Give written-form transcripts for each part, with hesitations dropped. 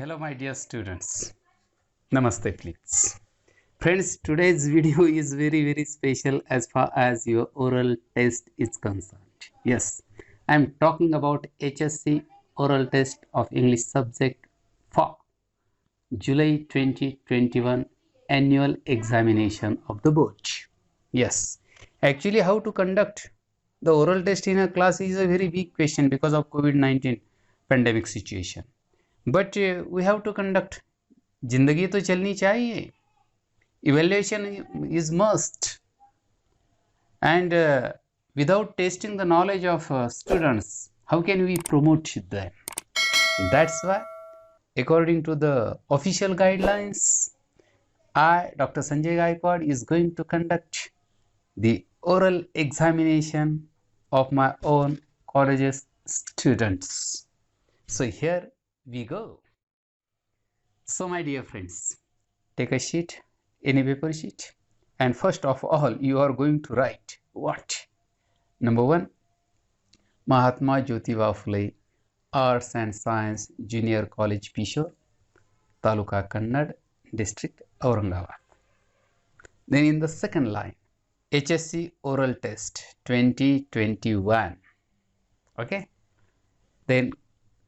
Hello my dear students. Namaste please. Friends, today's video is very special as far as your oral test is concerned. Yes, I am talking about HSC oral test of English subject for July 2021 annual examination of the board. Yes, actually how to conduct the oral test in a class is a very big question because of COVID-19 pandemic situation. But we have to conduct. जिंदगी तो चलनी चाहिए. Evaluation is must, and without testing the knowledge of students, how can we promote them? That's why, according to the official guidelines, I, Dr. Sanjay Gaikwad, is going to conduct the oral examination of my own college's students. So here we go. So my dear friends, take a sheet, any paper sheet, and first of all you are going to write what? Number 1, Mahatma Jyotiba Phule Arts and Science Junior College Pishore, Taluka Kannad, District Aurangabad. Then in the second line, HSC Oral Test 2021. Okay. Then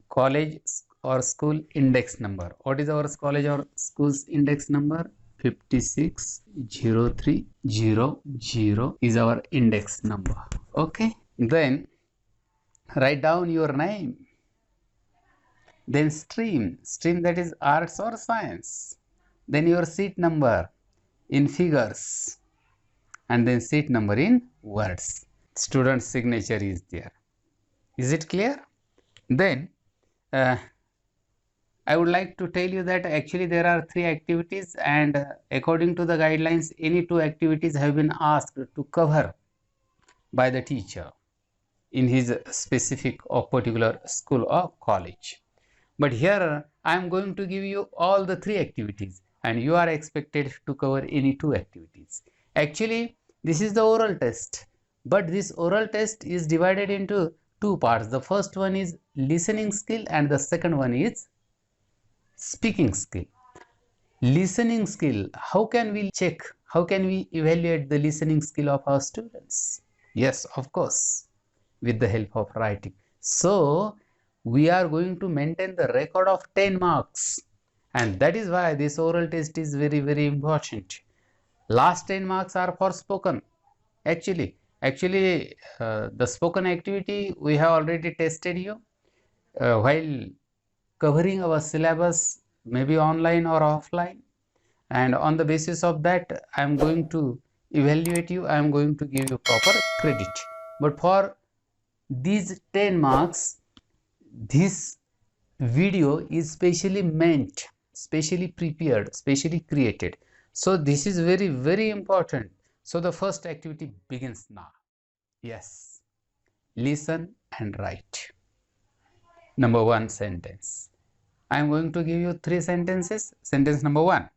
college or school index number. What is our college or school's index number? 5603000 is our index number. Okay. Then write down your name. Then stream that is arts or science. Then your seat number in figures, and then seat number in words. Student's signature is there. Is it clear? Then I would like to tell you that actually there are 3 activities, and according to the guidelines, any 2 activities have been asked to cover by the teacher in his specific or particular school or college. But here I am going to give you all the 3 activities, and you are expected to cover any 2 activities. Actually, this is the oral test, but this oral test is divided into 2 parts. The first one is listening skill and the second one is speaking skill. Listening skill, how can we check, how can we evaluate the listening skill of our students? Yes, of course, with the help of writing. So we are going to maintain the record of 10 marks, and that is why this oral test is very important. Last 10 marks are for spoken. Actually the spoken activity we have already tested you while covering our syllabus, maybe online or offline, and on the basis of that I am going to evaluate you, I am going to give you proper credit. But for these 10 marks, this video is specially meant, specially prepared, specially created. So this is very important. So the first activity begins now. Yes, listen and write. Number 1 sentence. I am going to give you 3 sentences. Sentence number 1.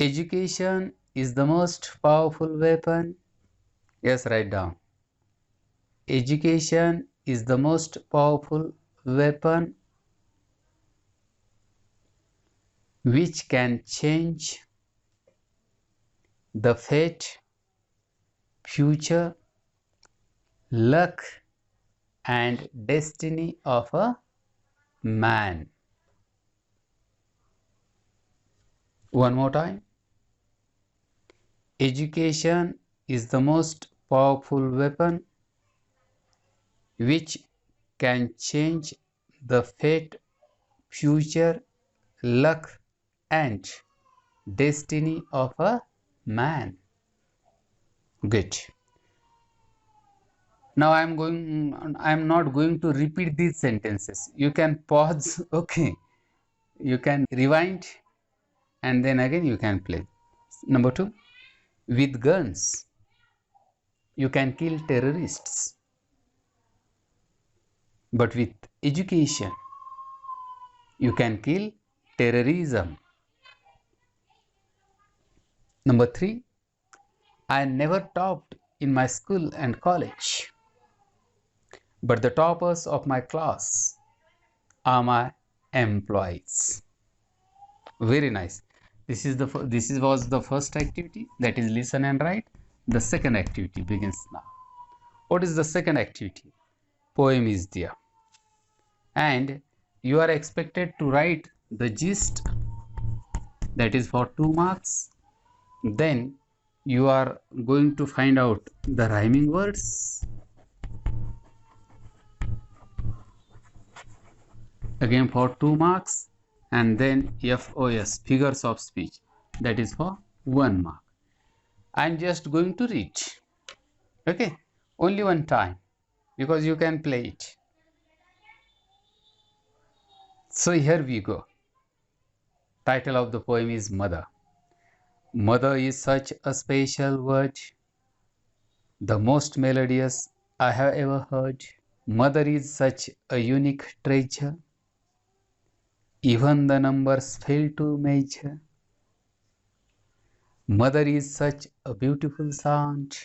Education is the most powerful weapon. Yes, write down. Education is the most powerful weapon which can change the fate, future, luck, and destiny of a man. One more time. Education is the most powerful weapon which can change the fate, future, luck, and destiny of a man. Good. Now I am not going to repeat these sentences. You can pause, okay. You can rewind and then again you can play. Number 2, with guns you can kill terrorists, but with education you can kill terrorism. Number 3, I never topped in my school and college, but the toppers of my class are my employees. Very nice. This was the first activity, that is listen and write. The second activity begins now. What is the second activity? Poem is there, and you are expected to write the gist, that is for 2 marks. Then you are going to find out the rhyming words, again for 2 marks, and then FOS, figures of speech, that is for 1 mark. I am just going to read, okay, only one time, because you can play it. So here we go. Title of the poem is Mother. Mother is such a special word, the most melodious I have ever heard. Mother is such a unique treasure, even the numbers fail to measure. Mother is such a beautiful sound,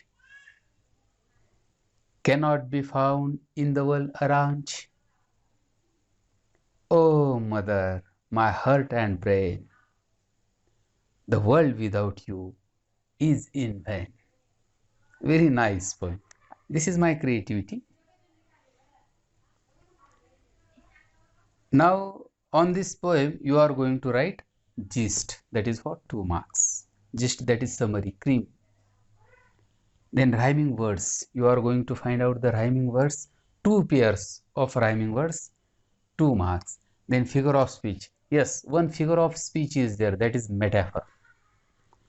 cannot be found in the world around. Oh mother, my heart and brain, the world without you is in vain. Very nice poem. This is my creativity. Now on this poem you are going to write gist, that is for 2 marks. Gist, that is summary, cream. Then rhyming words, you are going to find out the rhyming words, 2 pairs of rhyming words, 2 marks. Then figure of speech. Yes, one figure of speech is there, that is metaphor.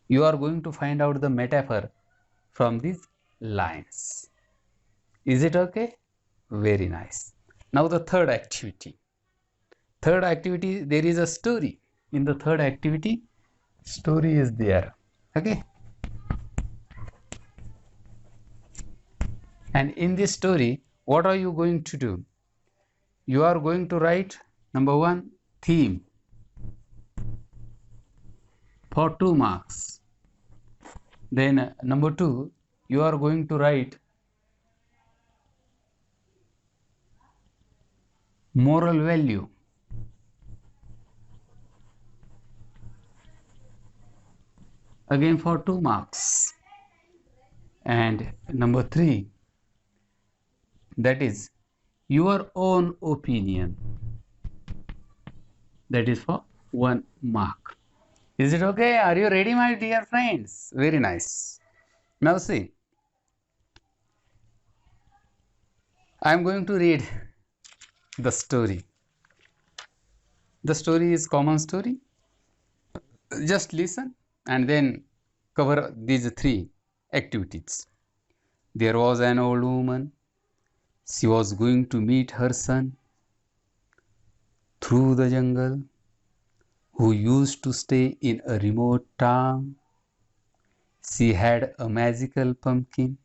You are going to find out the metaphor from these lines. Is it okay? Very nice. Now the third activity. Third activity, there is a story. In the third activity, story is there. Okay. And in this story, what are you going to do? You are going to write, number 1, theme for 2 marks. Then number 2, you are going to write moral value. Again for 2 marks. And number 3, that is your own opinion, that is for 1 mark. Is it okay? Are you ready, my dear friends? Very nice. Now see, I am going to read the story. The story is common story. Just listen and then cover these 3 activities. There was an old woman. She was going to meet her son through the jungle, who used to stay in a remote town. She had a magical pumpkin.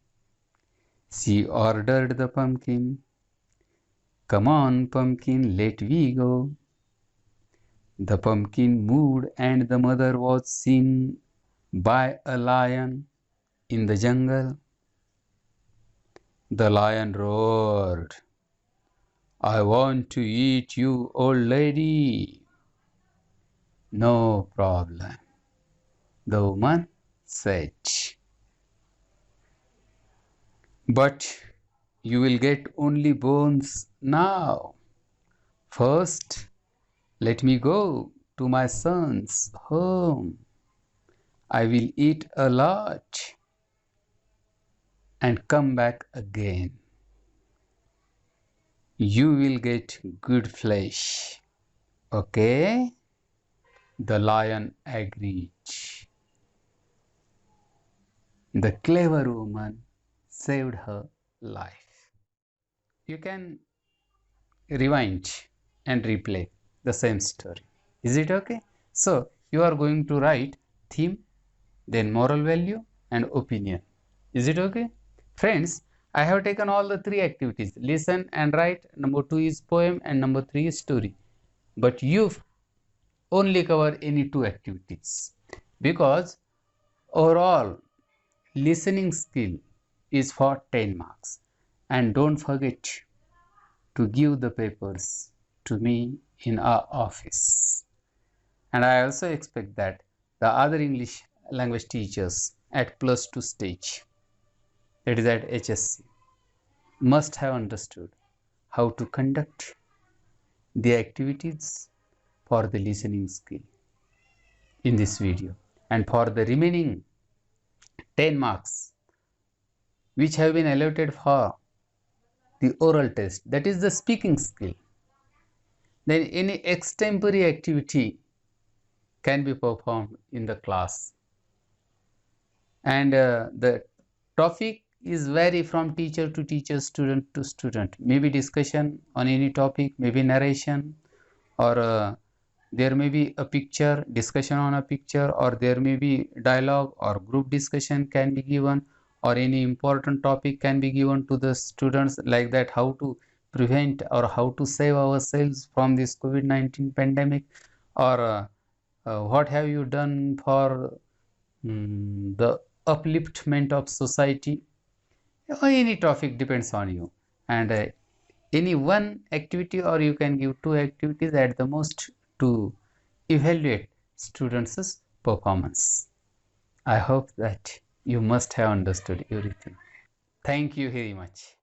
She ordered the pumpkin. Come on, pumpkin, let we go. The pumpkin moved, and the mother was seen by a lion in the jungle. The lion roared, I want to eat you, old lady. No problem, the woman said. But you will get only bones now. First, let me go to my son's home. I will eat a lot and come back again. You will get good flesh. Okay? The lion agreed. The clever woman saved her life. You can rewind and replay the same story. Is it okay? So, you are going to write theme, then moral value and opinion. Is it okay? Friends, I have taken all the 3 activities. Listen and write. Number 2 is poem and number 3 is story. But you only cover any 2 activities, because overall listening skill is for 10 marks. And don't forget to give the papers to me in our office. And I also expect that the other English language teachers at +2 stage, that is at HSC, must have understood how to conduct the activities for the listening skill in this video. And for the remaining 10 marks which have been allotted for the oral test, that is the speaking skill, then any extempore activity can be performed in the class. And the topic is vary from teacher to teacher, student to student. Maybe discussion on any topic, maybe narration, or there may be a picture, discussion on a picture, or there may be dialogue or group discussion can be given, or any important topic can be given to the students, like that how to prevent or how to save ourselves from this COVID-19 pandemic, or what have you done for the upliftment of society, or any topic depends on you. And any one activity, or you can give two activities at the most to evaluate students' performance. I hope that you must have understood everything. Thank you very much.